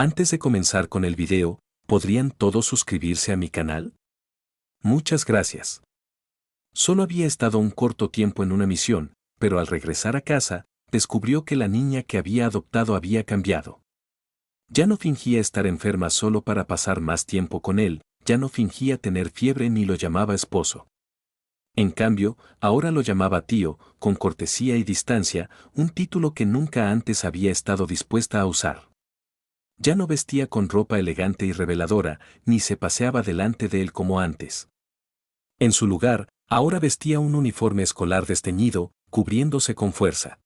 Antes de comenzar con el video, ¿podrían todos suscribirse a mi canal? Muchas gracias. Solo había estado un corto tiempo en una misión, pero al regresar a casa, descubrió que la niña que había adoptado había cambiado. Ya no fingía estar enferma solo para pasar más tiempo con él, ya no fingía tener fiebre ni lo llamaba esposo. En cambio, ahora lo llamaba tío, con cortesía y distancia, un título que nunca antes había estado dispuesta a usar. Ya no vestía con ropa elegante y reveladora, ni se paseaba delante de él como antes. En su lugar, ahora vestía un uniforme escolar desteñido, cubriéndose con fuerza.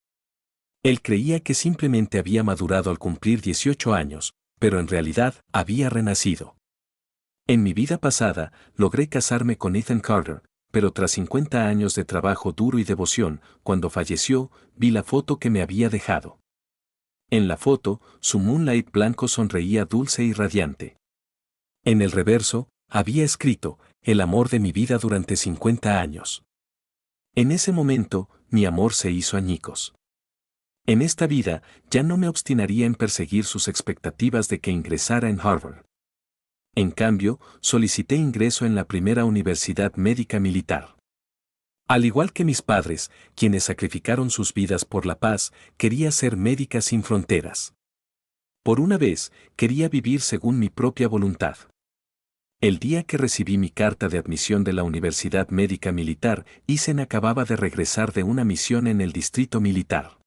Él creía que simplemente había madurado al cumplir 18 años, pero en realidad había renacido. En mi vida pasada, logré casarme con Ethan Carter, pero tras 50 años de trabajo duro y devoción, cuando falleció, vi la foto que me había dejado. En la foto, su moonlight blanco sonreía dulce y radiante. En el reverso, había escrito, el amor de mi vida durante 50 años. En ese momento, mi amor se hizo añicos. En esta vida, ya no me obstinaría en perseguir sus expectativas de que ingresara en Harvard. En cambio, solicité ingreso en la primera universidad médica militar. Al igual que mis padres, quienes sacrificaron sus vidas por la paz, quería ser médica sin fronteras. Por una vez, quería vivir según mi propia voluntad. El día que recibí mi carta de admisión de la Universidad Médica Militar, Ethan acababa de regresar de una misión en el distrito militar.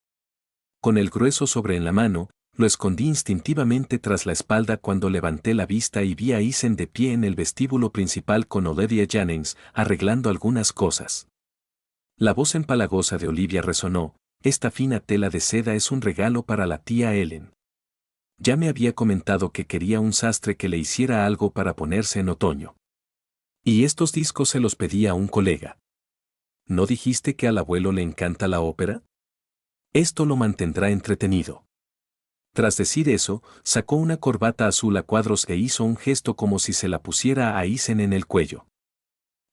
Con el grueso sobre en la mano, lo escondí instintivamente tras la espalda cuando levanté la vista y vi a Ethan de pie en el vestíbulo principal con Olivia Jennings, arreglando algunas cosas. La voz empalagosa de Olivia resonó, esta fina tela de seda es un regalo para la tía Ellen. Ya me había comentado que quería un sastre que le hiciera algo para ponerse en otoño. Y estos discos se los pedí a un colega. ¿No dijiste que al abuelo le encanta la ópera? Esto lo mantendrá entretenido. Tras decir eso, sacó una corbata azul a cuadros e hizo un gesto como si se la pusiera a Ethan en el cuello.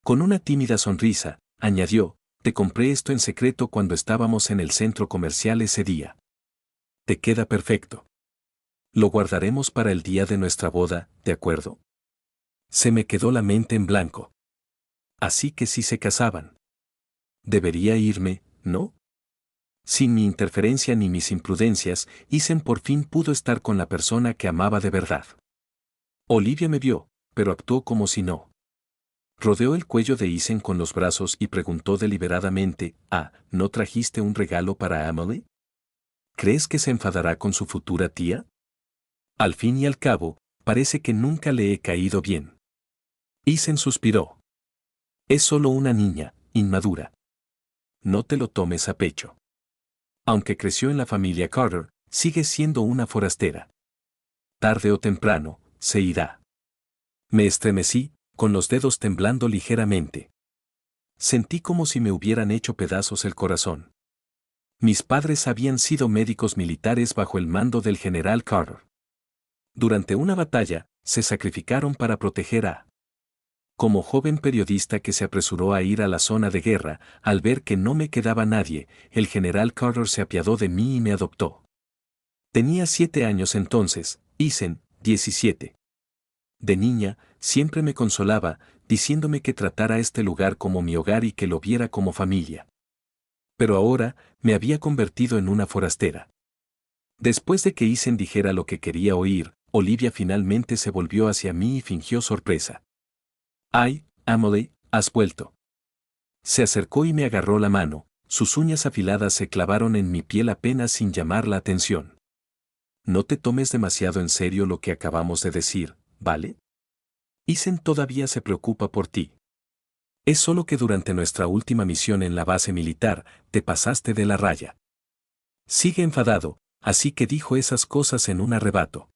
Con una tímida sonrisa, añadió, te compré esto en secreto cuando estábamos en el centro comercial ese día. Te queda perfecto. Lo guardaremos para el día de nuestra boda, ¿de acuerdo? Se me quedó la mente en blanco. Así que sí se casaban. Debería irme, ¿no? Sin mi interferencia ni mis imprudencias, Ethan por fin pudo estar con la persona que amaba de verdad. Olivia me vio, pero actuó como si no. Rodeó el cuello de Ethan con los brazos y preguntó deliberadamente, ¿no trajiste un regalo para Emily? ¿Crees que se enfadará con su futura tía? Al fin y al cabo, parece que nunca le he caído bien. Ethan suspiró. Es solo una niña, inmadura. No te lo tomes a pecho. Aunque creció en la familia Carter, sigue siendo una forastera. Tarde o temprano, se irá. Me estremecí, con los dedos temblando ligeramente. Sentí como si me hubieran hecho pedazos el corazón. Mis padres habían sido médicos militares bajo el mando del general Carter. Durante una batalla, se sacrificaron para proteger a. Como joven periodista que se apresuró a ir a la zona de guerra, al ver que no me quedaba nadie, el general Carter se apiadó de mí y me adoptó. Tenía 7 años entonces, Ethan, 17. De niña, siempre me consolaba, diciéndome que tratara este lugar como mi hogar y que lo viera como familia. Pero ahora, me había convertido en una forastera. Después de que Ethan dijera lo que quería oír, Olivia finalmente se volvió hacia mí y fingió sorpresa. ¡Ay, Emily, has vuelto! Se acercó y me agarró la mano, sus uñas afiladas se clavaron en mi piel apenas sin llamar la atención. No te tomes demasiado en serio lo que acabamos de decir, ¿vale? Ethan todavía se preocupa por ti. Es solo que durante nuestra última misión en la base militar, te pasaste de la raya. Sigue enfadado, así que dijo esas cosas en un arrebato.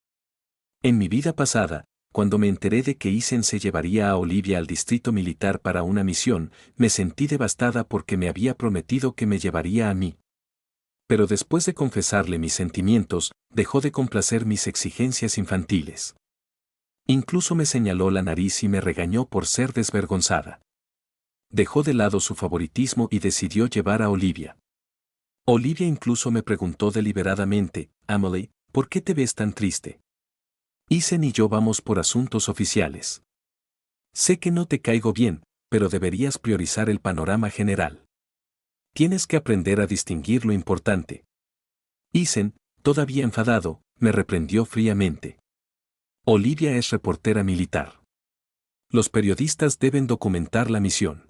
En mi vida pasada, cuando me enteré de que Ethan se llevaría a Olivia al distrito militar para una misión, me sentí devastada porque me había prometido que me llevaría a mí. Pero después de confesarle mis sentimientos, dejó de complacer mis exigencias infantiles. Incluso me señaló la nariz y me regañó por ser desvergonzada. Dejó de lado su favoritismo y decidió llevar a Olivia. Olivia incluso me preguntó deliberadamente, Emily, ¿por qué te ves tan triste? Isen y yo vamos por asuntos oficiales. Sé que no te caigo bien, pero deberías priorizar el panorama general. Tienes que aprender a distinguir lo importante. Isen, todavía enfadado, me reprendió fríamente. Olivia es reportera militar. Los periodistas deben documentar la misión.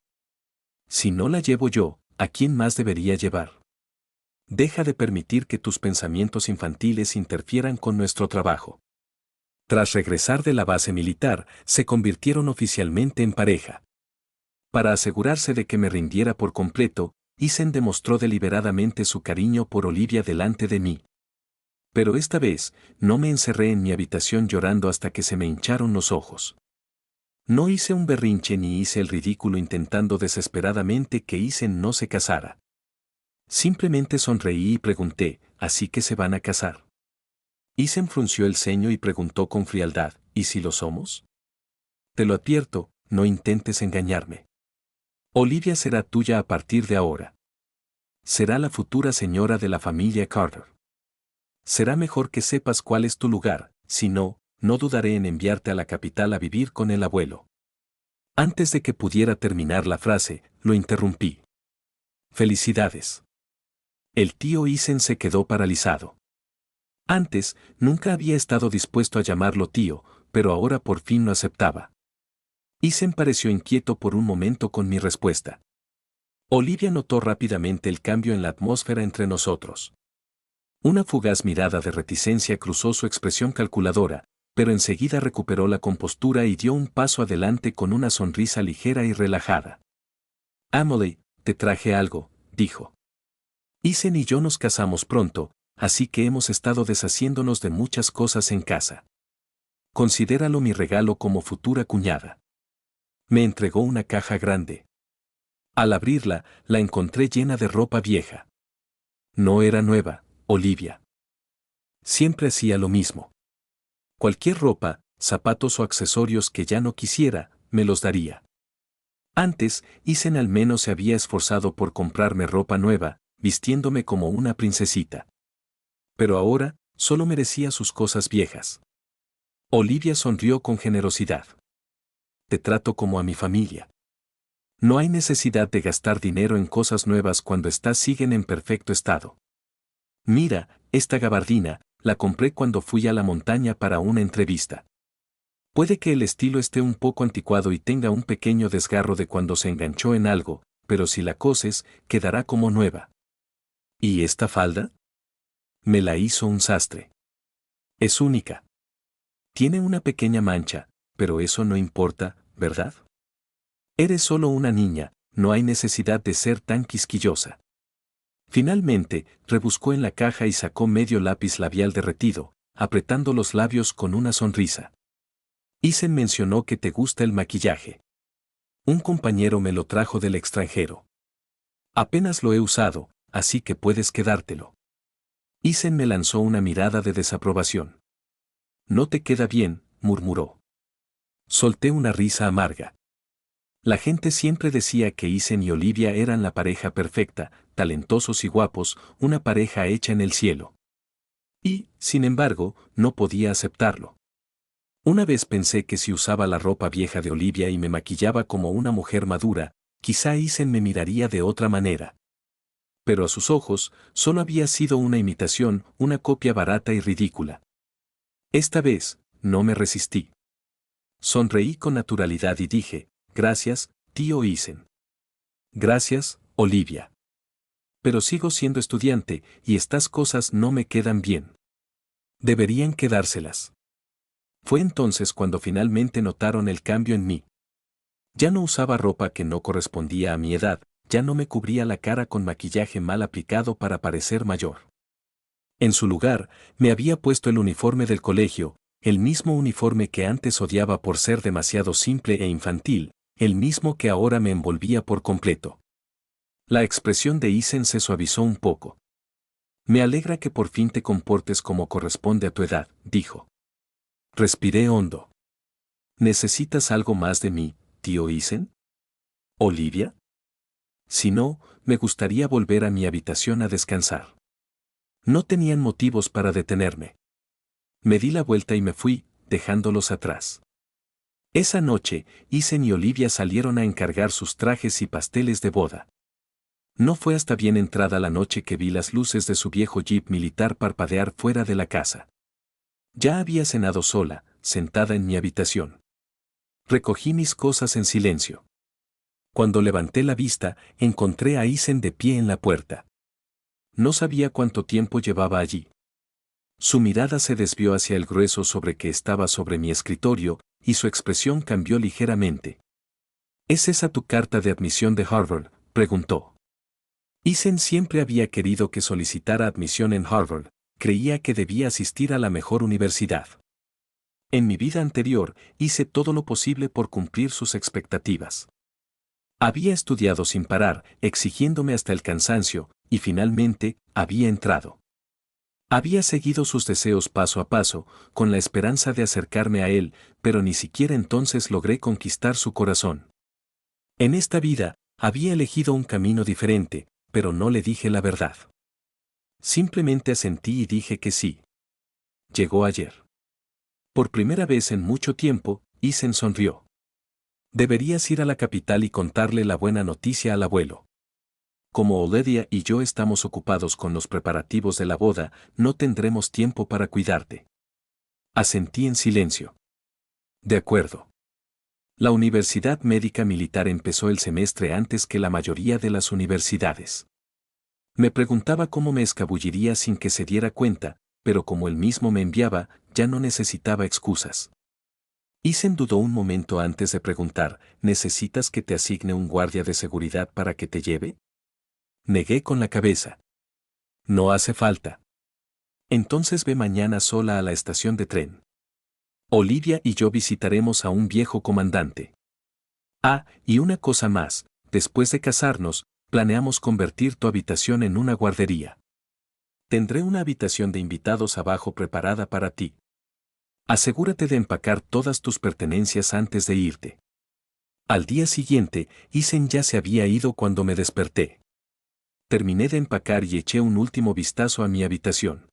Si no la llevo yo, ¿a quién más debería llevar? Deja de permitir que tus pensamientos infantiles interfieran con nuestro trabajo. Tras regresar de la base militar, se convirtieron oficialmente en pareja. Para asegurarse de que me rindiera por completo, Isen demostró deliberadamente su cariño por Olivia delante de mí. Pero esta vez, no me encerré en mi habitación llorando hasta que se me hincharon los ojos. No hice un berrinche ni hice el ridículo intentando desesperadamente que Isen no se casara. Simplemente sonreí y pregunté, ¿así que se van a casar? Isen frunció el ceño y preguntó con frialdad, ¿y si lo somos? Te lo advierto, no intentes engañarme. Olivia será tuya a partir de ahora. Será la futura señora de la familia Carter. Será mejor que sepas cuál es tu lugar, si no, no dudaré en enviarte a la capital a vivir con el abuelo. Antes de que pudiera terminar la frase, lo interrumpí. Felicidades. El tío Isen se quedó paralizado. Antes, nunca había estado dispuesto a llamarlo tío, pero ahora por fin lo aceptaba. Isen pareció inquieto por un momento con mi respuesta. Olivia notó rápidamente el cambio en la atmósfera entre nosotros. Una fugaz mirada de reticencia cruzó su expresión calculadora, pero enseguida recuperó la compostura y dio un paso adelante con una sonrisa ligera y relajada. Emily, te traje algo, dijo. Isen y yo nos casamos pronto, así que hemos estado deshaciéndonos de muchas cosas en casa. Considéralo mi regalo como futura cuñada. Me entregó una caja grande. Al abrirla, la encontré llena de ropa vieja. No era nueva, Olivia. Siempre hacía lo mismo. Cualquier ropa, zapatos o accesorios que ya no quisiera, me los daría. Antes, Isen al menos se había esforzado por comprarme ropa nueva, vistiéndome como una princesita. Pero ahora, solo merecía sus cosas viejas. Olivia sonrió con generosidad. Te trato como a mi familia. No hay necesidad de gastar dinero en cosas nuevas cuando estas siguen en perfecto estado. Mira, esta gabardina, la compré cuando fui a la montaña para una entrevista. Puede que el estilo esté un poco anticuado y tenga un pequeño desgarro de cuando se enganchó en algo, pero si la coses, quedará como nueva. ¿Y esta falda? Me la hizo un sastre. Es única. Tiene una pequeña mancha, pero eso no importa, ¿verdad? Eres solo una niña, no hay necesidad de ser tan quisquillosa. Finalmente, rebuscó en la caja y sacó medio lápiz labial derretido, apretando los labios con una sonrisa. Isen mencionó que te gusta el maquillaje. Un compañero me lo trajo del extranjero. Apenas lo he usado, así que puedes quedártelo. Isen me lanzó una mirada de desaprobación. No te queda bien, murmuró. Solté una risa amarga. La gente siempre decía que Isen y Olivia eran la pareja perfecta, talentosos y guapos, una pareja hecha en el cielo. Y, sin embargo, no podía aceptarlo. Una vez pensé que si usaba la ropa vieja de Olivia y me maquillaba como una mujer madura, quizá Isen me miraría de otra manera. Pero a sus ojos, solo había sido una imitación, una copia barata y ridícula. Esta vez, no me resistí. Sonreí con naturalidad y dije, gracias, tío Isen. Gracias, Olivia. Pero sigo siendo estudiante, y estas cosas no me quedan bien. Deberían quedárselas. Fue entonces cuando finalmente notaron el cambio en mí. Ya no usaba ropa que no correspondía a mi edad, ya no me cubría la cara con maquillaje mal aplicado para parecer mayor. En su lugar, me había puesto el uniforme del colegio, el mismo uniforme que antes odiaba por ser demasiado simple e infantil, el mismo que ahora me envolvía por completo. La expresión de Isen se suavizó un poco. Me alegra que por fin te comportes como corresponde a tu edad, dijo. Respiré hondo. ¿Necesitas algo más de mí, tío Isen? ¿Olivia? Si no, me gustaría volver a mi habitación a descansar. No tenían motivos para detenerme. Me di la vuelta y me fui, dejándolos atrás. Esa noche, Isen y Olivia salieron a encargar sus trajes y pasteles de boda. No fue hasta bien entrada la noche que vi las luces de su viejo jeep militar parpadear fuera de la casa. Ya había cenado sola, sentada en mi habitación. Recogí mis cosas en silencio. Cuando levanté la vista, encontré a Isen de pie en la puerta. No sabía cuánto tiempo llevaba allí. Su mirada se desvió hacia el grueso sobre que estaba sobre mi escritorio, y su expresión cambió ligeramente. ¿Es esa tu carta de admisión de Harvard?, preguntó. Isen siempre había querido que solicitara admisión en Harvard, creía que debía asistir a la mejor universidad. En mi vida anterior, hice todo lo posible por cumplir sus expectativas. Había estudiado sin parar, exigiéndome hasta el cansancio, y finalmente, había entrado. Había seguido sus deseos paso a paso, con la esperanza de acercarme a él, pero ni siquiera entonces logré conquistar su corazón. En esta vida, había elegido un camino diferente, pero no le dije la verdad. Simplemente asentí y dije que sí. Llegó ayer. Por primera vez en mucho tiempo, Isen sonrió. Deberías ir a la capital y contarle la buena noticia al abuelo. Como Olivia y yo estamos ocupados con los preparativos de la boda, no tendremos tiempo para cuidarte. Asentí en silencio. De acuerdo. La Universidad Médica Militar empezó el semestre antes que la mayoría de las universidades. Me preguntaba cómo me escabulliría sin que se diera cuenta, pero como él mismo me enviaba, ya no necesitaba excusas. Isen dudó un momento antes de preguntar, ¿necesitas que te asigne un guardia de seguridad para que te lleve? Negué con la cabeza. No hace falta. Entonces ve mañana sola a la estación de tren. Olivia y yo visitaremos a un viejo comandante. Ah, y una cosa más, después de casarnos, planeamos convertir tu habitación en una guardería. Tendré una habitación de invitados abajo preparada para ti. Asegúrate de empacar todas tus pertenencias antes de irte. Al día siguiente, Isen ya se había ido cuando me desperté. Terminé de empacar y eché un último vistazo a mi habitación.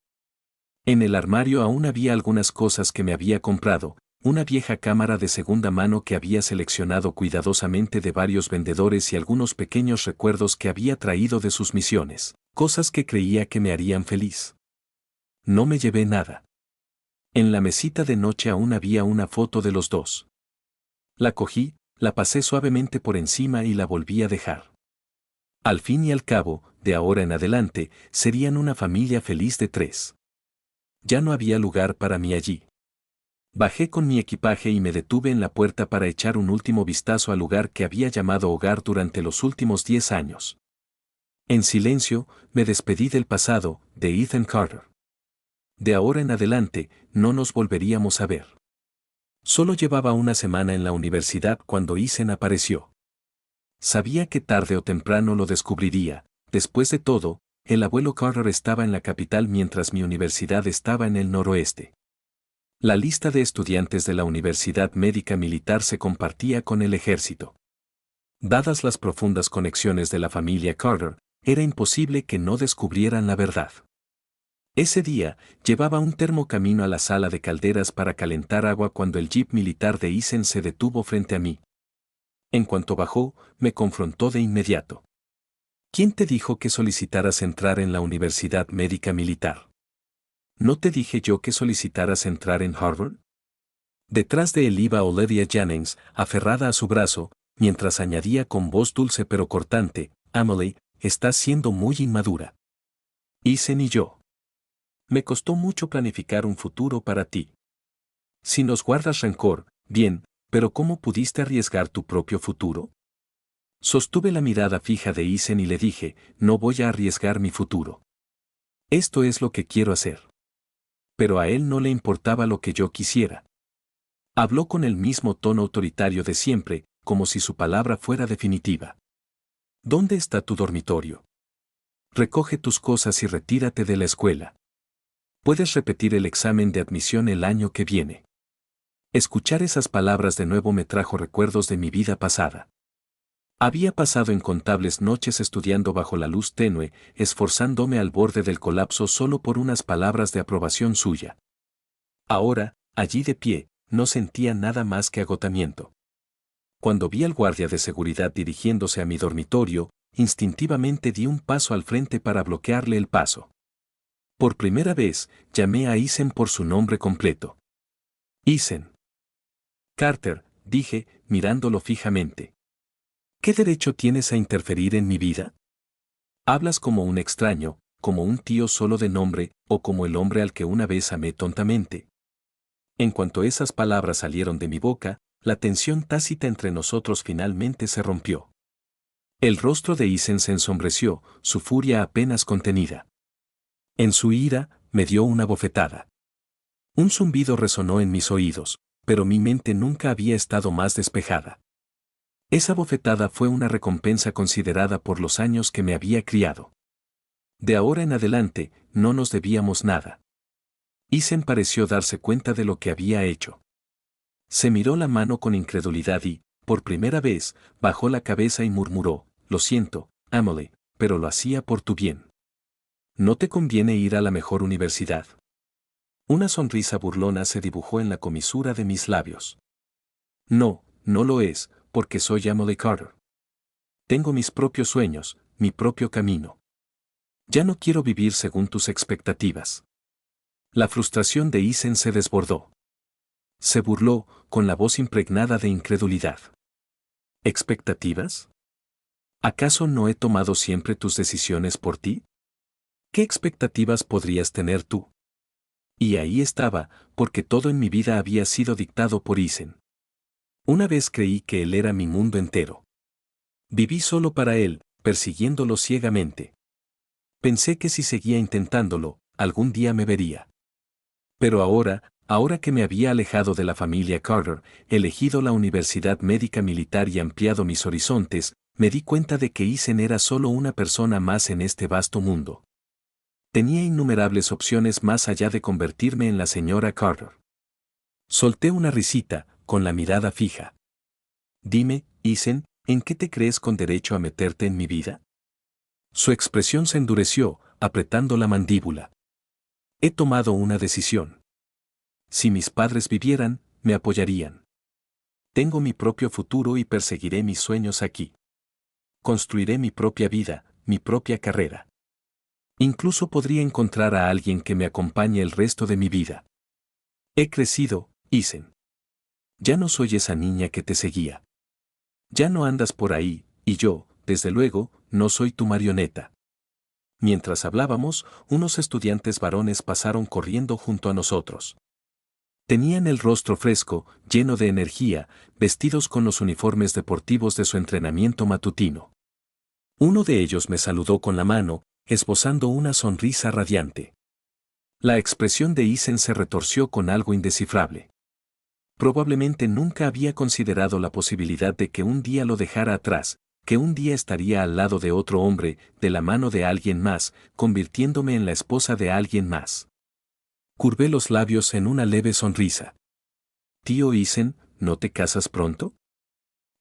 En el armario aún había algunas cosas que me había comprado, una vieja cámara de segunda mano que había seleccionado cuidadosamente de varios vendedores y algunos pequeños recuerdos que había traído de sus misiones, cosas que creía que me harían feliz. No me llevé nada. En la mesita de noche aún había una foto de los dos. La cogí, la pasé suavemente por encima y la volví a dejar. Al fin y al cabo, de ahora en adelante, serían una familia feliz de 3. Ya no había lugar para mí allí. Bajé con mi equipaje y me detuve en la puerta para echar un último vistazo al lugar que había llamado hogar durante los últimos 10 años. En silencio, me despedí del pasado, de Ethan Carter. De ahora en adelante, no nos volveríamos a ver. Solo llevaba una semana en la universidad cuando Isen apareció. Sabía que tarde o temprano lo descubriría. Después de todo, el abuelo Carter estaba en la capital mientras mi universidad estaba en el noroeste. La lista de estudiantes de la Universidad Médica Militar se compartía con el ejército. Dadas las profundas conexiones de la familia Carter, era imposible que no descubrieran la verdad. Ese día, llevaba un termo camino a la sala de calderas para calentar agua cuando el jeep militar de Isen se detuvo frente a mí. En cuanto bajó, me confrontó de inmediato. ¿Quién te dijo que solicitaras entrar en la Universidad Médica Militar? ¿No te dije yo que solicitaras entrar en Harvard? Detrás de él iba Olivia Jennings, aferrada a su brazo, mientras añadía con voz dulce pero cortante, Emily, estás siendo muy inmadura. Isen y yo. Me costó mucho planificar un futuro para ti. Si nos guardas rencor, bien, pero ¿cómo pudiste arriesgar tu propio futuro? Sostuve la mirada fija de Isen y le dije, no voy a arriesgar mi futuro. Esto es lo que quiero hacer. Pero a él no le importaba lo que yo quisiera. Habló con el mismo tono autoritario de siempre, como si su palabra fuera definitiva. ¿Dónde está tu dormitorio? Recoge tus cosas y retírate de la escuela. Puedes repetir el examen de admisión el año que viene. Escuchar esas palabras de nuevo me trajo recuerdos de mi vida pasada. Había pasado incontables noches estudiando bajo la luz tenue, esforzándome al borde del colapso solo por unas palabras de aprobación suya. Ahora, Allí de pie, no sentía nada más que agotamiento. Cuando vi al guardia de seguridad dirigiéndose a mi dormitorio, instintivamente di un paso al frente para bloquearle el paso. Por primera vez, llamé a Eisen por su nombre completo. Eisen. Carter, dije, mirándolo fijamente. ¿Qué derecho tienes a interferir en mi vida? Hablas como un extraño, como un tío solo de nombre, o como el hombre al que una vez amé tontamente. En cuanto esas palabras salieron de mi boca, la tensión tácita entre nosotros finalmente se rompió. El rostro de Eisen se ensombreció, su furia apenas contenida. En su ira, me dio una bofetada. Un zumbido resonó en mis oídos, pero mi mente nunca había estado más despejada. Esa bofetada fue una recompensa considerada por los años que me había criado. De ahora en adelante, no nos debíamos nada. Eisen pareció darse cuenta de lo que había hecho. Se miró la mano con incredulidad y, por primera vez, bajó la cabeza y murmuró, «Lo siento, Amelie, pero lo hacía por tu bien. ¿No te conviene ir a la mejor universidad?» Una sonrisa burlona se dibujó en la comisura de mis labios. No, no lo es, porque soy Amelie Carter. Tengo mis propios sueños, mi propio camino. Ya no quiero vivir según tus expectativas. La frustración de Eisen se desbordó. Se burló, con la voz impregnada de incredulidad. ¿Expectativas? ¿Acaso no he tomado siempre tus decisiones por ti? ¿Qué expectativas podrías tener tú? Y ahí estaba, porque todo en mi vida había sido dictado por Eisen. Una vez creí que él era mi mundo entero. Viví solo para él, persiguiéndolo ciegamente. Pensé que si seguía intentándolo, algún día me vería. Pero ahora que me había alejado de la familia Carter, elegido la Universidad Médica Militar y ampliado mis horizontes, me di cuenta de que Eisen era solo una persona más en este vasto mundo. Tenía innumerables opciones más allá de convertirme en la señora Carter. Solté una risita, con la mirada fija. Dime, Eisen, ¿en qué te crees con derecho a meterte en mi vida? Su expresión se endureció, apretando la mandíbula. He tomado una decisión. Si mis padres vivieran, me apoyarían. Tengo mi propio futuro y perseguiré mis sueños aquí. Construiré mi propia vida, mi propia carrera. Incluso podría encontrar a alguien que me acompañe el resto de mi vida. He crecido, Eisen. Ya no soy esa niña que te seguía. Ya no andas por ahí, y yo, desde luego, no soy tu marioneta. Mientras hablábamos, unos estudiantes varones pasaron corriendo junto a nosotros. Tenían el rostro fresco, lleno de energía, vestidos con los uniformes deportivos de su entrenamiento matutino. Uno de ellos me saludó con la mano, esbozando una sonrisa radiante. La expresión de Eisen se retorció con algo indescifrable. Probablemente nunca había considerado la posibilidad de que un día lo dejara atrás, que un día estaría al lado de otro hombre, de la mano de alguien más, convirtiéndome en la esposa de alguien más. Curvé los labios en una leve sonrisa. Tío Eisen, ¿no te casas pronto?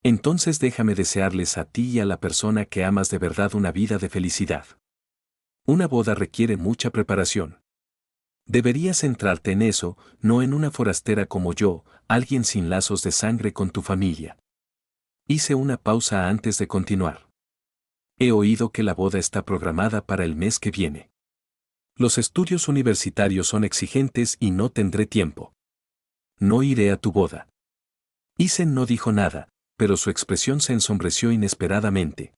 Entonces déjame desearles a ti y a la persona que amas de verdad una vida de felicidad. Una boda requiere mucha preparación. Deberías centrarte en eso, no en una forastera como yo, alguien sin lazos de sangre con tu familia. Hice una pausa antes de continuar. He oído que la boda está programada para el mes que viene. Los estudios universitarios son exigentes y no tendré tiempo. No iré a tu boda. Eisen no dijo nada, pero su expresión se ensombreció inesperadamente.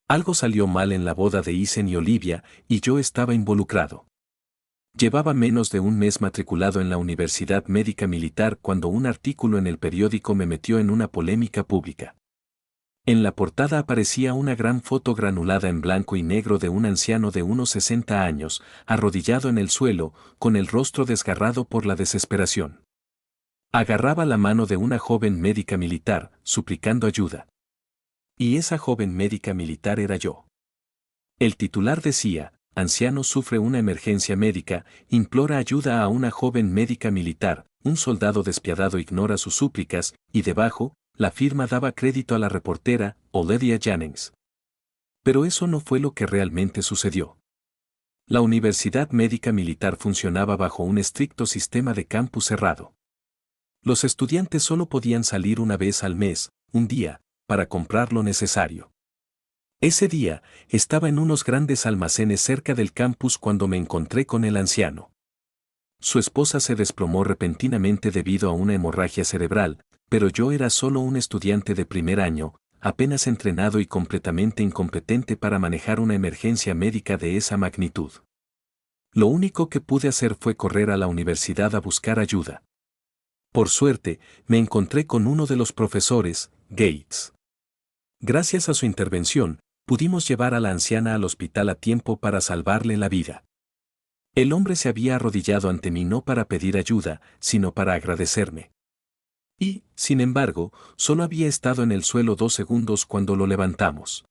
Algo salió mal en la boda de Eisen y Olivia, y yo estaba involucrado. Llevaba menos de un mes matriculado en la Universidad Médica Militar cuando un artículo en el periódico me metió en una polémica pública. En la portada aparecía una gran foto granulada en blanco y negro de un anciano de unos 60 años, arrodillado en el suelo, con el rostro desgarrado por la desesperación. Agarraba la mano de una joven médica militar, suplicando ayuda. Y esa joven médica militar era yo. El titular decía, anciano sufre una emergencia médica, implora ayuda a una joven médica militar, un soldado despiadado ignora sus súplicas, y debajo, la firma daba crédito a la reportera, Olivia Jennings. Pero eso no fue lo que realmente sucedió. La Universidad Médica Militar funcionaba bajo un estricto sistema de campus cerrado. Los estudiantes solo podían salir una vez al mes, un día, para comprar lo necesario. Ese día, estaba en unos grandes almacenes cerca del campus cuando me encontré con el anciano. Su esposa se desplomó repentinamente debido a una hemorragia cerebral, pero yo era solo un estudiante de primer año, apenas entrenado y completamente incompetente para manejar una emergencia médica de esa magnitud. Lo único que pude hacer fue correr a la universidad a buscar ayuda. Por suerte, me encontré con uno de los profesores, Gates. Gracias a su intervención, pudimos llevar a la anciana al hospital a tiempo para salvarle la vida. El hombre se había arrodillado ante mí no para pedir ayuda, sino para agradecerme. Y, sin embargo, solo había estado en el suelo 2 segundos cuando lo levantamos.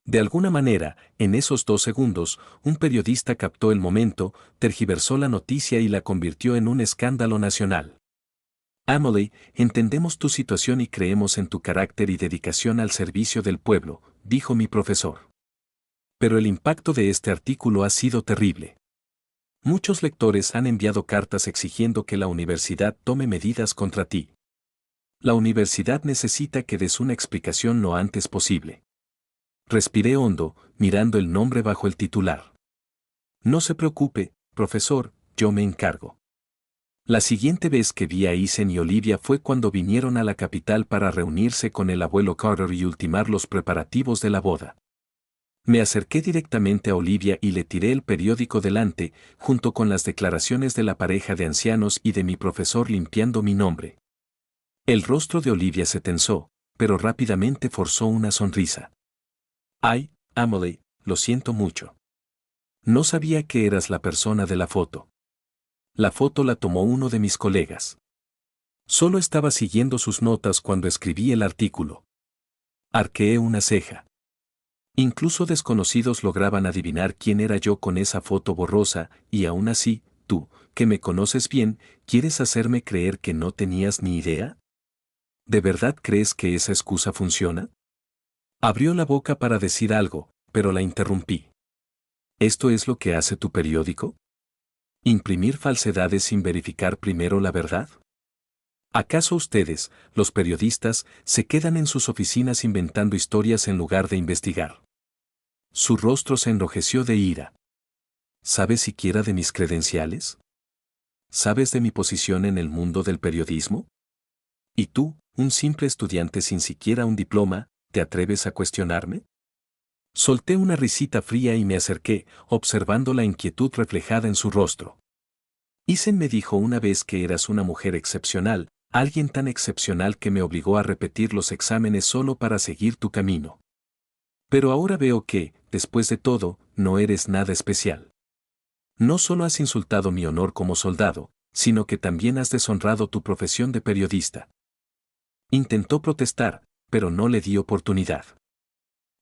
De alguna manera, en esos 2 segundos, un periodista captó el momento, tergiversó la noticia y la convirtió en un escándalo nacional. Emily, entendemos tu situación y creemos en tu carácter y dedicación al servicio del pueblo, dijo mi profesor. Pero el impacto de este artículo ha sido terrible. Muchos lectores han enviado cartas exigiendo que la universidad tome medidas contra ti. La universidad necesita que des una explicación lo antes posible. Respiré hondo, mirando el nombre bajo el titular. No se preocupe, profesor, yo me encargo. La siguiente vez que vi a Isen y Olivia fue cuando vinieron a la capital para reunirse con el abuelo Carter y ultimar los preparativos de la boda. Me acerqué directamente a Olivia y le tiré el periódico delante, junto con las declaraciones de la pareja de ancianos y de mi profesor limpiando mi nombre. El rostro de Olivia se tensó, pero rápidamente forzó una sonrisa. Ay, Emily, lo siento mucho. No sabía que eras la persona de la foto. La foto la tomó uno de mis colegas. Solo estaba siguiendo sus notas cuando escribí el artículo. Arqueé una ceja. Incluso desconocidos lograban adivinar quién era yo con esa foto borrosa, y aún así, tú, que me conoces bien, ¿quieres hacerme creer que no tenías ni idea? ¿De verdad crees que esa excusa funciona? Abrió la boca para decir algo, pero la interrumpí. ¿Esto es lo que hace tu periódico? ¿Imprimir falsedades sin verificar primero la verdad? ¿Acaso ustedes, los periodistas, se quedan en sus oficinas inventando historias en lugar de investigar? Su rostro se enrojeció de ira. ¿Sabes siquiera de mis credenciales? ¿Sabes de mi posición en el mundo del periodismo? ¿Y tú, un simple estudiante sin siquiera un diploma, te atreves a cuestionarme? Solté una risita fría y me acerqué, observando la inquietud reflejada en su rostro. Isen me dijo una vez que eras una mujer excepcional, alguien tan excepcional que me obligó a repetir los exámenes solo para seguir tu camino. Pero ahora veo que, después de todo, no eres nada especial. No solo has insultado mi honor como soldado, sino que también has deshonrado tu profesión de periodista. Intentó protestar, pero no le di oportunidad.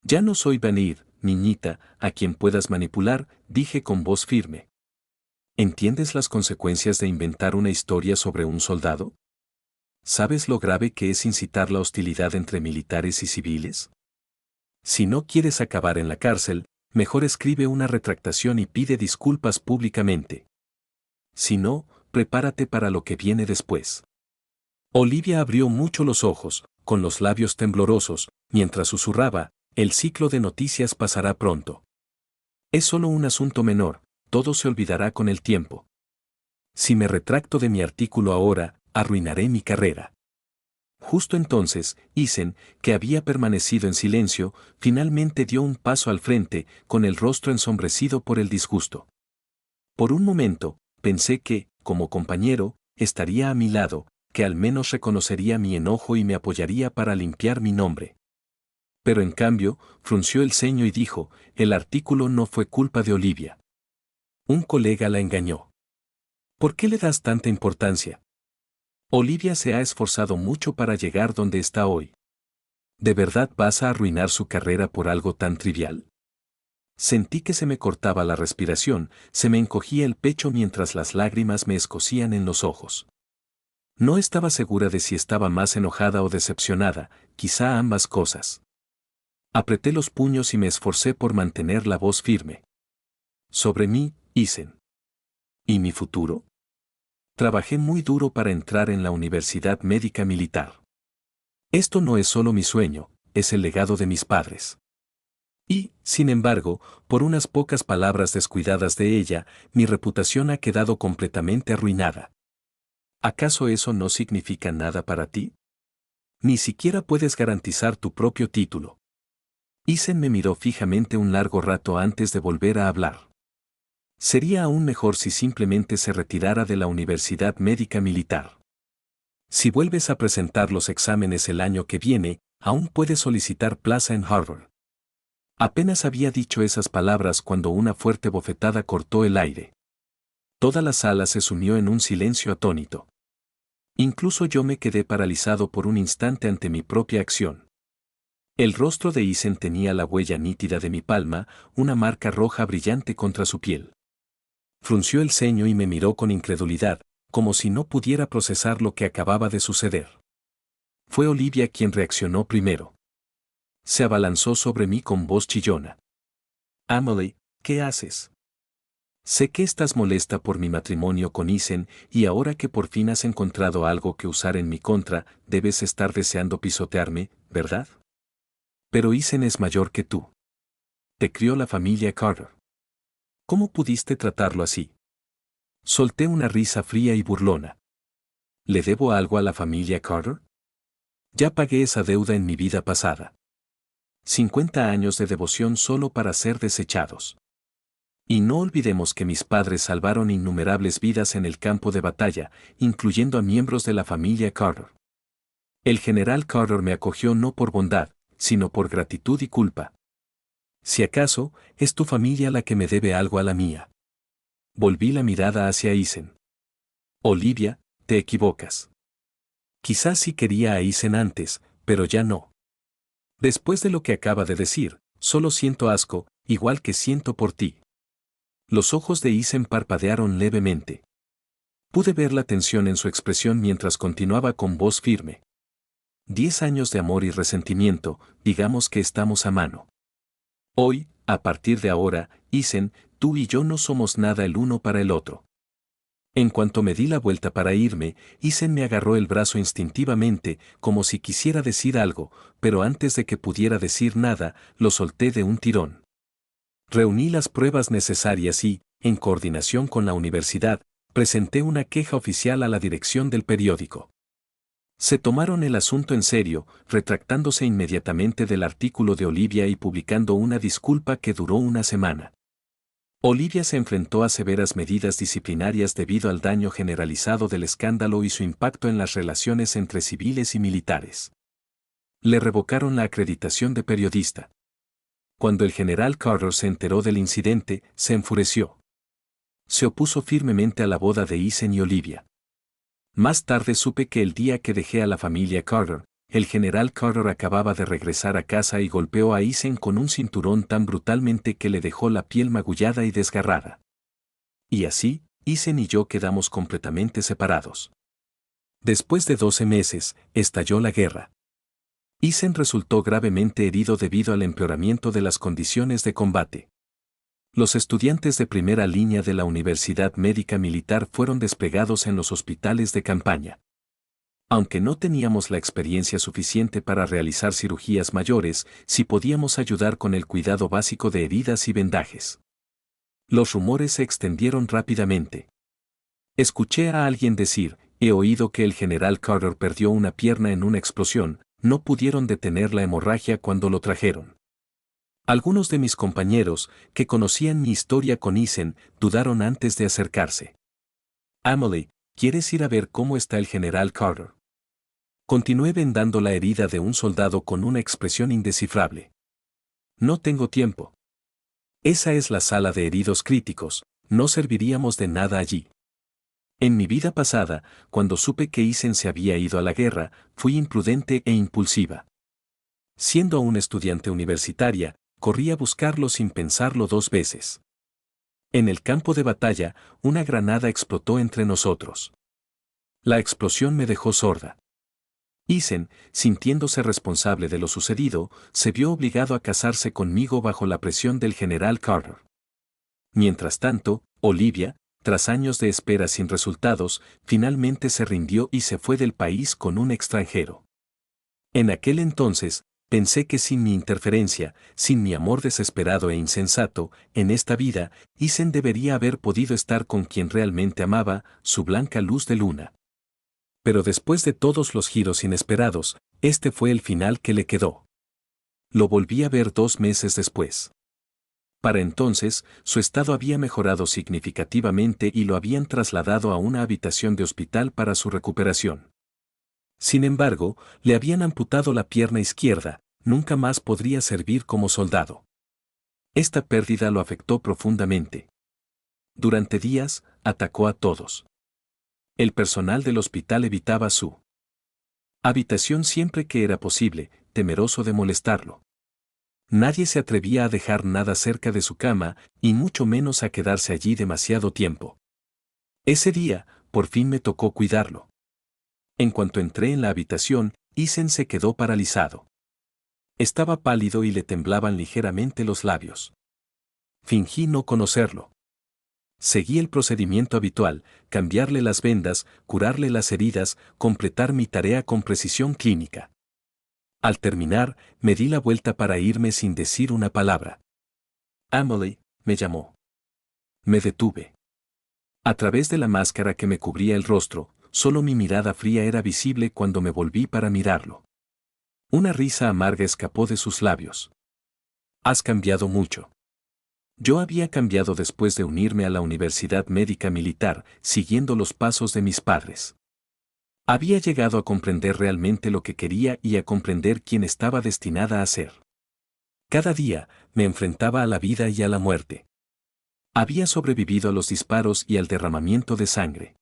Ya no soy Vanir, niñita, a quien puedas manipular, dije con voz firme. ¿Entiendes las consecuencias de inventar una historia sobre un soldado? ¿Sabes lo grave que es incitar la hostilidad entre militares y civiles? Si no quieres acabar en la cárcel, mejor escribe una retractación y pide disculpas públicamente. Si no, prepárate para lo que viene después. Olivia abrió mucho los ojos, con los labios temblorosos, mientras susurraba, el ciclo de noticias pasará pronto. Es solo un asunto menor, todo se olvidará con el tiempo. Si me retracto de mi artículo ahora, arruinaré mi carrera. Justo entonces, Isen, que había permanecido en silencio, finalmente dio un paso al frente, con el rostro ensombrecido por el disgusto. Por un momento, pensé que, como compañero, estaría a mi lado, que al menos reconocería mi enojo y me apoyaría para limpiar mi nombre. Pero en cambio, frunció el ceño y dijo, el artículo no fue culpa de Olivia. Un colega la engañó. ¿Por qué le das tanta importancia? Olivia se ha esforzado mucho para llegar donde está hoy. ¿De verdad vas a arruinar su carrera por algo tan trivial? Sentí que se me cortaba la respiración, se me encogía el pecho mientras las lágrimas me escocían en los ojos. No estaba segura de si estaba más enojada o decepcionada, quizá ambas cosas. Apreté los puños y me esforcé por mantener la voz firme. Sobre mí, Isen. ¿Y mi futuro? Trabajé muy duro para entrar en la Universidad Médica Militar. Esto no es solo mi sueño, es el legado de mis padres. Y, sin embargo, por unas pocas palabras descuidadas de ella, mi reputación ha quedado completamente arruinada. ¿Acaso eso no significa nada para ti? Ni siquiera puedes garantizar tu propio título. Isen me miró fijamente un largo rato antes de volver a hablar. Sería aún mejor si simplemente se retirara de la Universidad Médica Militar. Si vuelves a presentar los exámenes el año que viene, aún puedes solicitar plaza en Harvard. Apenas había dicho esas palabras cuando una fuerte bofetada cortó el aire. Toda la sala se sumió en un silencio atónito. Incluso yo me quedé paralizado por un instante ante mi propia acción. El rostro de Isen tenía la huella nítida de mi palma, una marca roja brillante contra su piel. Frunció el ceño y me miró con incredulidad, como si no pudiera procesar lo que acababa de suceder. Fue Olivia quien reaccionó primero. Se abalanzó sobre mí con voz chillona. Amelie, ¿qué haces? Sé que estás molesta por mi matrimonio con Isen y ahora que por fin has encontrado algo que usar en mi contra, debes estar deseando pisotearme, ¿verdad? Pero Isen es mayor que tú. Te crió la familia Carter. ¿Cómo pudiste tratarlo así? Solté una risa fría y burlona. ¿Le debo algo a la familia Carter? Ya pagué esa deuda en mi vida pasada. 50 años de devoción solo para ser desechados. Y no olvidemos que mis padres salvaron innumerables vidas en el campo de batalla, incluyendo a miembros de la familia Carter. El general Carter me acogió no por bondad, sino por gratitud y culpa. Si acaso, es tu familia la que me debe algo a la mía. Volví la mirada hacia Isen. Olivia, te equivocas. Quizás sí quería a Isen antes, pero ya no. Después de lo que acaba de decir, solo siento asco, igual que siento por ti. Los ojos de Isen parpadearon levemente. Pude ver la tensión en su expresión mientras continuaba con voz firme. 10 años de amor y resentimiento, digamos que estamos a mano. Hoy, a partir de ahora, Isen, tú y yo no somos nada el uno para el otro. En cuanto me di la vuelta para irme, Isen me agarró el brazo instintivamente, como si quisiera decir algo, pero antes de que pudiera decir nada, lo solté de un tirón. Reuní las pruebas necesarias y, en coordinación con la universidad, presenté una queja oficial a la dirección del periódico. Se tomaron el asunto en serio, retractándose inmediatamente del artículo de Olivia y publicando una disculpa que duró una semana. Olivia se enfrentó a severas medidas disciplinarias debido al daño generalizado del escándalo y su impacto en las relaciones entre civiles y militares. Le revocaron la acreditación de periodista. Cuando el general Carter se enteró del incidente, se enfureció. Se opuso firmemente a la boda de Isen y Olivia. Más tarde supe que el día que dejé a la familia Carter, el general Carter acababa de regresar a casa y golpeó a Isen con un cinturón tan brutalmente que le dejó la piel magullada y desgarrada. Y así, Isen y yo quedamos completamente separados. Después de 12 meses, estalló la guerra. Isen resultó gravemente herido debido al empeoramiento de las condiciones de combate. Los estudiantes de primera línea de la Universidad Médica Militar fueron desplegados en los hospitales de campaña. Aunque no teníamos la experiencia suficiente para realizar cirugías mayores, sí podíamos ayudar con el cuidado básico de heridas y vendajes. Los rumores se extendieron rápidamente. Escuché a alguien decir, he oído que el general Carter perdió una pierna en una explosión, no pudieron detener la hemorragia cuando lo trajeron. Algunos de mis compañeros, que conocían mi historia con Isen, dudaron antes de acercarse. Amelie, ¿quieres ir a ver cómo está el general Carter? Continué vendando la herida de un soldado con una expresión indescifrable. No tengo tiempo. Esa es la sala de heridos críticos, no serviríamos de nada allí. En mi vida pasada, cuando supe que Isen se había ido a la guerra, fui imprudente e impulsiva. Siendo aún estudiante universitaria, corrí a buscarlo sin pensarlo 2 veces. En el campo de batalla, una granada explotó entre nosotros. La explosión me dejó sorda. Isen, sintiéndose responsable de lo sucedido, se vio obligado a casarse conmigo bajo la presión del general Carter. Mientras tanto, Olivia, tras años de espera sin resultados, finalmente se rindió y se fue del país con un extranjero. En aquel entonces, pensé que sin mi interferencia, sin mi amor desesperado e insensato, en esta vida, Isen debería haber podido estar con quien realmente amaba, su blanca luz de luna. Pero después de todos los giros inesperados, este fue el final que le quedó. Lo volví a ver 2 meses después. Para entonces, su estado había mejorado significativamente y lo habían trasladado a una habitación de hospital para su recuperación. Sin embargo, le habían amputado la pierna izquierda, nunca más podría servir como soldado. Esta pérdida lo afectó profundamente. Durante días, atacó a todos. El personal del hospital evitaba su habitación siempre que era posible, temeroso de molestarlo. Nadie se atrevía a dejar nada cerca de su cama, y mucho menos a quedarse allí demasiado tiempo. Ese día, por fin me tocó cuidarlo. En cuanto entré en la habitación, Isen se quedó paralizado. Estaba pálido y le temblaban ligeramente los labios. Fingí no conocerlo. Seguí el procedimiento habitual, cambiarle las vendas, curarle las heridas, completar mi tarea con precisión clínica. Al terminar, me di la vuelta para irme sin decir una palabra. Emily, me llamó. Me detuve. A través de la máscara que me cubría el rostro, solo mi mirada fría era visible cuando me volví para mirarlo. Una risa amarga escapó de sus labios. Has cambiado mucho. Yo había cambiado después de unirme a la Universidad Médica Militar, siguiendo los pasos de mis padres. Había llegado a comprender realmente lo que quería y a comprender quién estaba destinada a ser. Cada día, me enfrentaba a la vida y a la muerte. Había sobrevivido a los disparos y al derramamiento de sangre.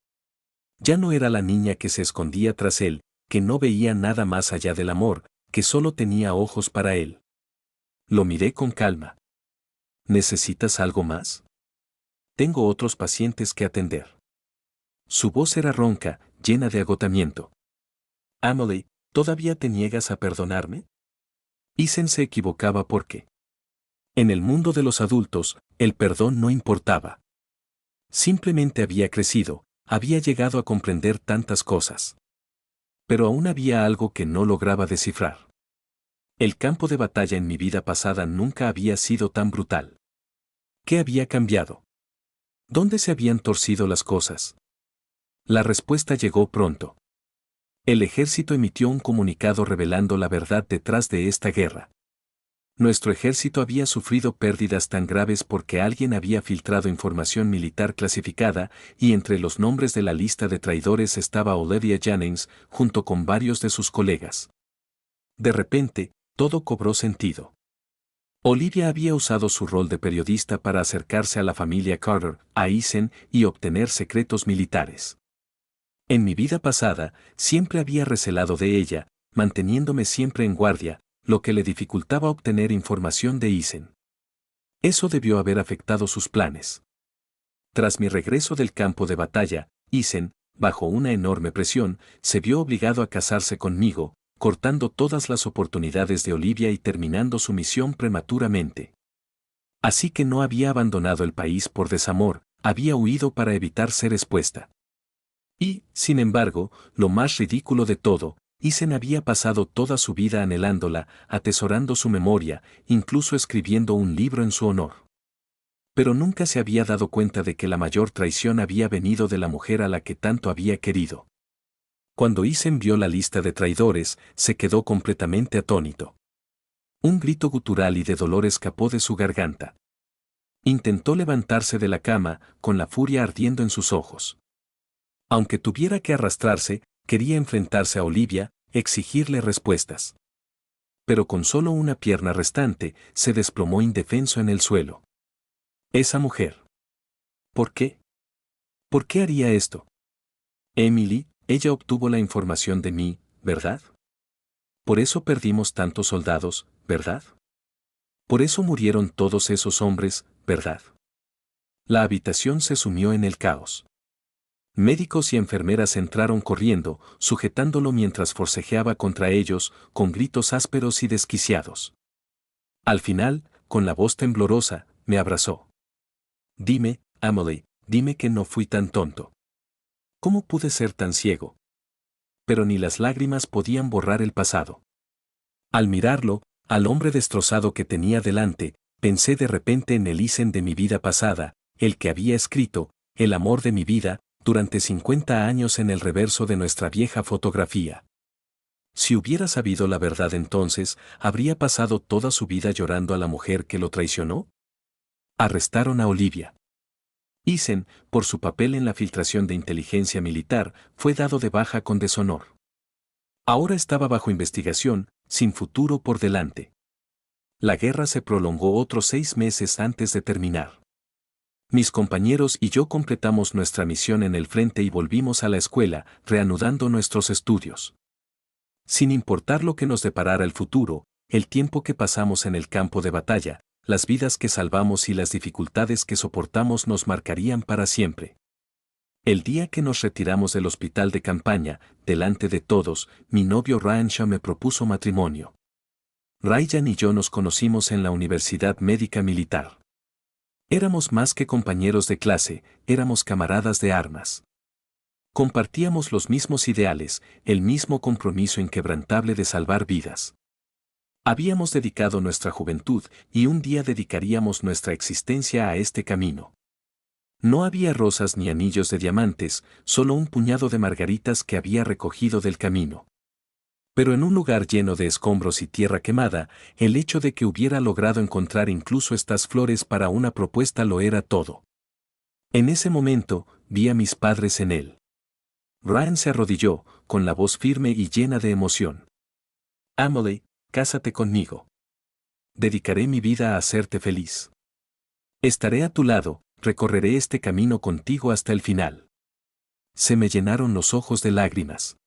Ya no era la niña que se escondía tras él, que no veía nada más allá del amor, que solo tenía ojos para él. Lo miré con calma. ¿Necesitas algo más? Tengo otros pacientes que atender. Su voz era ronca, llena de agotamiento. Emily, ¿todavía te niegas a perdonarme? Isen se equivocaba porque en el mundo de los adultos, el perdón no importaba. Simplemente había crecido, había llegado a comprender tantas cosas. Pero aún había algo que no lograba descifrar. El campo de batalla en mi vida pasada nunca había sido tan brutal. ¿Qué había cambiado? ¿Dónde se habían torcido las cosas? La respuesta llegó pronto. El ejército emitió un comunicado revelando la verdad detrás de esta guerra. Nuestro ejército había sufrido pérdidas tan graves porque alguien había filtrado información militar clasificada, y entre los nombres de la lista de traidores estaba Olivia Jennings, junto con varios de sus colegas. De repente, todo cobró sentido. Olivia había usado su rol de periodista para acercarse a la familia Carter, a Isen, y obtener secretos militares. En mi vida pasada, siempre había recelado de ella, manteniéndome siempre en guardia, lo que le dificultaba obtener información de Isen. Eso debió haber afectado sus planes. Tras mi regreso del campo de batalla, Isen, bajo una enorme presión, se vio obligado a casarse conmigo, cortando todas las oportunidades de Olivia y terminando su misión prematuramente. Así que no había abandonado el país por desamor, había huido para evitar ser expuesta. Y, sin embargo, lo más ridículo de todo, Isen había pasado toda su vida anhelándola, atesorando su memoria, incluso escribiendo un libro en su honor. Pero nunca se había dado cuenta de que la mayor traición había venido de la mujer a la que tanto había querido. Cuando Isen vio la lista de traidores, se quedó completamente atónito. Un grito gutural y de dolor escapó de su garganta. Intentó levantarse de la cama, con la furia ardiendo en sus ojos. Aunque tuviera que arrastrarse, quería enfrentarse a Olivia, exigirle respuestas. Pero con solo una pierna restante, se desplomó indefenso en el suelo. Esa mujer. ¿Por qué? ¿Por qué haría esto? Emily, ella obtuvo la información de mí, ¿verdad? Por eso perdimos tantos soldados, ¿verdad? Por eso murieron todos esos hombres, ¿verdad? La habitación se sumió en el caos. Médicos y enfermeras entraron corriendo, sujetándolo mientras forcejeaba contra ellos, con gritos ásperos y desquiciados. Al final, con la voz temblorosa, me abrazó. Dime, Emily, dime que no fui tan tonto. ¿Cómo pude ser tan ciego? Pero ni las lágrimas podían borrar el pasado. Al mirarlo, al hombre destrozado que tenía delante, pensé de repente en el Isen de mi vida pasada, el que había escrito, el amor de mi vida, durante 50 años en el reverso de nuestra vieja fotografía. Si hubiera sabido la verdad entonces, ¿habría pasado toda su vida llorando a la mujer que lo traicionó? Arrestaron a Olivia. Isen, por su papel en la filtración de inteligencia militar, fue dado de baja con deshonor. Ahora estaba bajo investigación, sin futuro por delante. La guerra se prolongó otros 6 meses antes de terminar. Mis compañeros y yo completamos nuestra misión en el frente y volvimos a la escuela, reanudando nuestros estudios. Sin importar lo que nos deparara el futuro, el tiempo que pasamos en el campo de batalla, las vidas que salvamos y las dificultades que soportamos nos marcarían para siempre. El día que nos retiramos del hospital de campaña, delante de todos, mi novio Ryan Shaw me propuso matrimonio. Ryan y yo nos conocimos en la Universidad Médica Militar. Éramos más que compañeros de clase, éramos camaradas de armas. Compartíamos los mismos ideales, el mismo compromiso inquebrantable de salvar vidas. Habíamos dedicado nuestra juventud y un día dedicaríamos nuestra existencia a este camino. No había rosas ni anillos de diamantes, solo un puñado de margaritas que había recogido del camino. Pero en un lugar lleno de escombros y tierra quemada, el hecho de que hubiera logrado encontrar incluso estas flores para una propuesta lo era todo. En ese momento, vi a mis padres en él. Ryan se arrodilló, con la voz firme y llena de emoción. Emily, cásate conmigo. Dedicaré mi vida a hacerte feliz. Estaré a tu lado, recorreré este camino contigo hasta el final. Se me llenaron los ojos de lágrimas.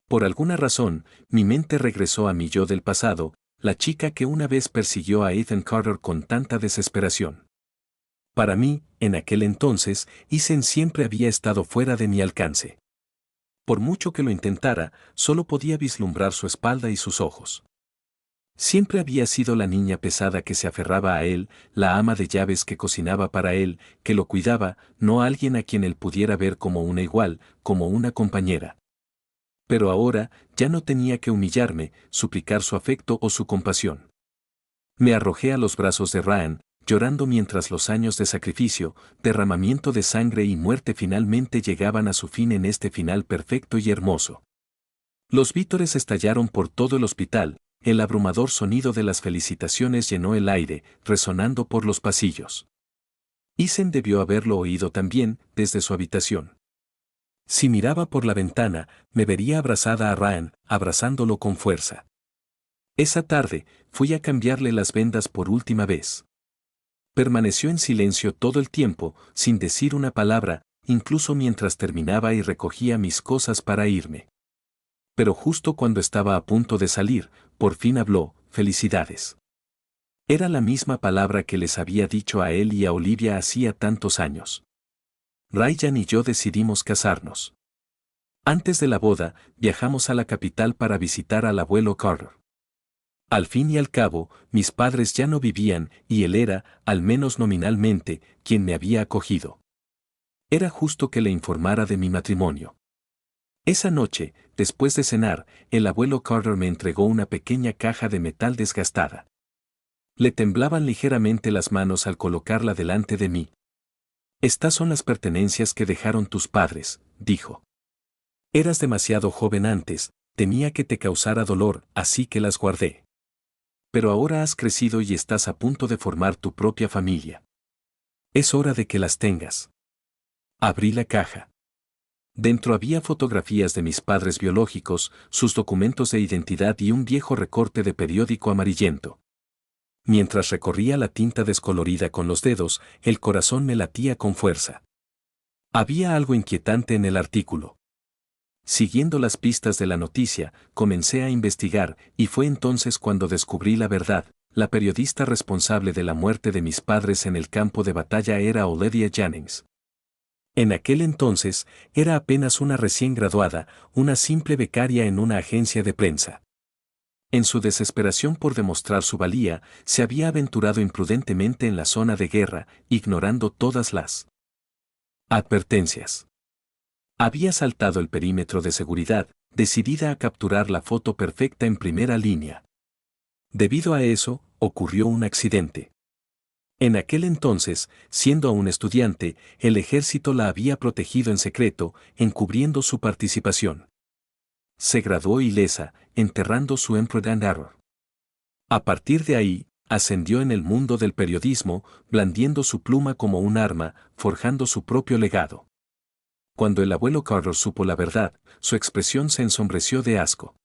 Por alguna razón, mi mente regresó a mi yo del pasado, la chica que una vez persiguió a Ethan Carter con tanta desesperación. Para mí, en aquel entonces, Isen siempre había estado fuera de mi alcance. Por mucho que lo intentara, solo podía vislumbrar su espalda y sus ojos. Siempre había sido la niña pesada que se aferraba a él, la ama de llaves que cocinaba para él, que lo cuidaba, no alguien a quien él pudiera ver como una igual, como una compañera. Pero ahora, ya no tenía que humillarme, suplicar su afecto o su compasión. Me arrojé a los brazos de Ryan, llorando mientras los años de sacrificio, derramamiento de sangre y muerte finalmente llegaban a su fin en este final perfecto y hermoso. Los vítores estallaron por todo el hospital, el abrumador sonido de las felicitaciones llenó el aire, resonando por los pasillos. Isen debió haberlo oído también, desde su habitación. Si miraba por la ventana, me vería abrazada a Ryan, abrazándolo con fuerza. Esa tarde, fui a cambiarle las vendas por última vez. Permaneció en silencio todo el tiempo, sin decir una palabra, incluso mientras terminaba y recogía mis cosas para irme. Pero justo cuando estaba a punto de salir, por fin habló, felicidades. Era la misma palabra que les había dicho a él y a Olivia hacía tantos años. Ryan y yo decidimos casarnos. Antes de la boda, viajamos a la capital para visitar al abuelo Carter. Al fin y al cabo, mis padres ya no vivían y él era, al menos nominalmente, quien me había acogido. Era justo que le informara de mi matrimonio. Esa noche, después de cenar, el abuelo Carter me entregó una pequeña caja de metal desgastada. Le temblaban ligeramente las manos al colocarla delante de mí. Estas son las pertenencias que dejaron tus padres, dijo. Eras demasiado joven antes, temía que te causara dolor, así que las guardé. Pero ahora has crecido y estás a punto de formar tu propia familia. Es hora de que las tengas. Abrí la caja. Dentro había fotografías de mis padres biológicos, sus documentos de identidad y un viejo recorte de periódico amarillento. Mientras recorría la tinta descolorida con los dedos, el corazón me latía con fuerza. Había algo inquietante en el artículo. Siguiendo las pistas de la noticia, comencé a investigar, y fue entonces cuando descubrí la verdad. La periodista responsable de la muerte de mis padres en el campo de batalla era Olivia Jennings. En aquel entonces, era apenas una recién graduada, una simple becaria en una agencia de prensa. En su desesperación por demostrar su valía, se había aventurado imprudentemente en la zona de guerra, ignorando todas las advertencias. Había saltado el perímetro de seguridad, decidida a capturar la foto perfecta en primera línea. Debido a eso, ocurrió un accidente. En aquel entonces, siendo aún estudiante, el ejército la había protegido en secreto, encubriendo su participación. Se graduó ilesa, enterrando su Emperor Error. A partir de ahí, ascendió en el mundo del periodismo, blandiendo su pluma como un arma, forjando su propio legado. Cuando el abuelo Carter supo la verdad, su expresión se ensombreció de asco.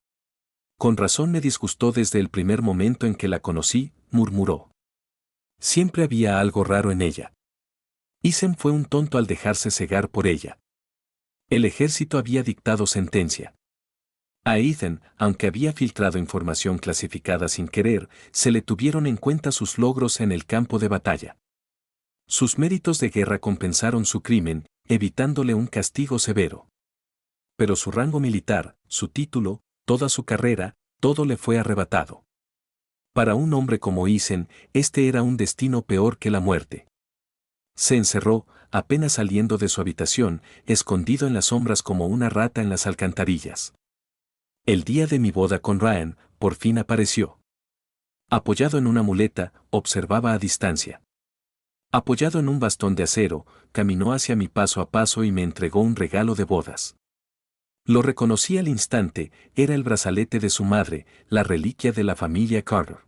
Con razón me disgustó desde el primer momento en que la conocí, murmuró. Siempre había algo raro en ella. Isen fue un tonto al dejarse cegar por ella. El ejército había dictado sentencia. A Ethan, aunque había filtrado información clasificada sin querer, se le tuvieron en cuenta sus logros en el campo de batalla. Sus méritos de guerra compensaron su crimen, evitándole un castigo severo. Pero su rango militar, su título, toda su carrera, todo le fue arrebatado. Para un hombre como Isen, este era un destino peor que la muerte. Se encerró, apenas saliendo de su habitación, escondido en las sombras como una rata en las alcantarillas. El día de mi boda con Ryan, por fin apareció. Apoyado en una muleta, observaba a distancia. Apoyado en un bastón de acero, caminó hacia mí paso a paso y me entregó un regalo de bodas. Lo reconocí al instante, era el brazalete de su madre, la reliquia de la familia Carter.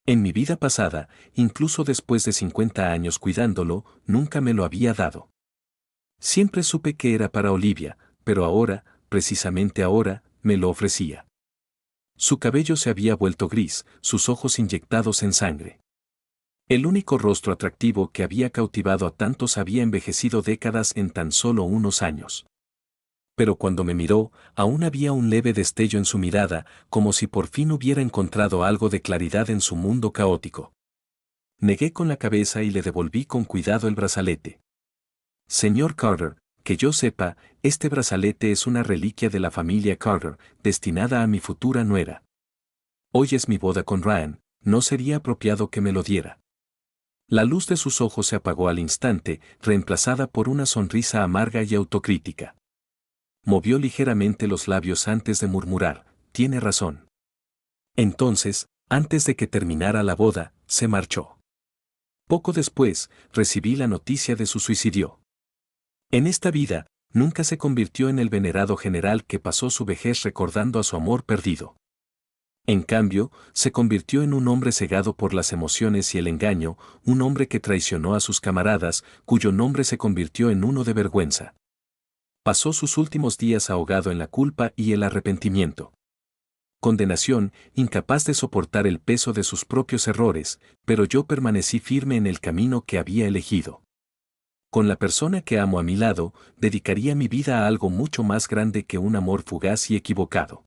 En mi vida pasada, incluso después de 50 años cuidándolo, nunca me lo había dado. Siempre supe que era para Olivia, pero ahora, precisamente ahora, me lo ofrecía. Su cabello se había vuelto gris, sus ojos inyectados en sangre. El único rostro atractivo que había cautivado a tantos había envejecido décadas en tan solo unos años. Pero cuando me miró, aún había un leve destello en su mirada, como si por fin hubiera encontrado algo de claridad en su mundo caótico. Negué con la cabeza y le devolví con cuidado el brazalete. Señor Carter, que yo sepa, este brazalete es una reliquia de la familia Carter, destinada a mi futura nuera. Hoy es mi boda con Ryan, no sería apropiado que me lo diera. La luz de sus ojos se apagó al instante, reemplazada por una sonrisa amarga y autocrítica. Movió ligeramente los labios antes de murmurar, tiene razón. Entonces, antes de que terminara la boda, se marchó. Poco después, recibí la noticia de su suicidio. En esta vida, nunca se convirtió en el venerado general que pasó su vejez recordando a su amor perdido. En cambio, se convirtió en un hombre cegado por las emociones y el engaño, un hombre que traicionó a sus camaradas, cuyo nombre se convirtió en uno de vergüenza. Pasó sus últimos días ahogado en la culpa y el arrepentimiento. Condenación, incapaz de soportar el peso de sus propios errores, pero yo permanecí firme en el camino que había elegido. Con la persona que amo a mi lado, dedicaría mi vida a algo mucho más grande que un amor fugaz y equivocado.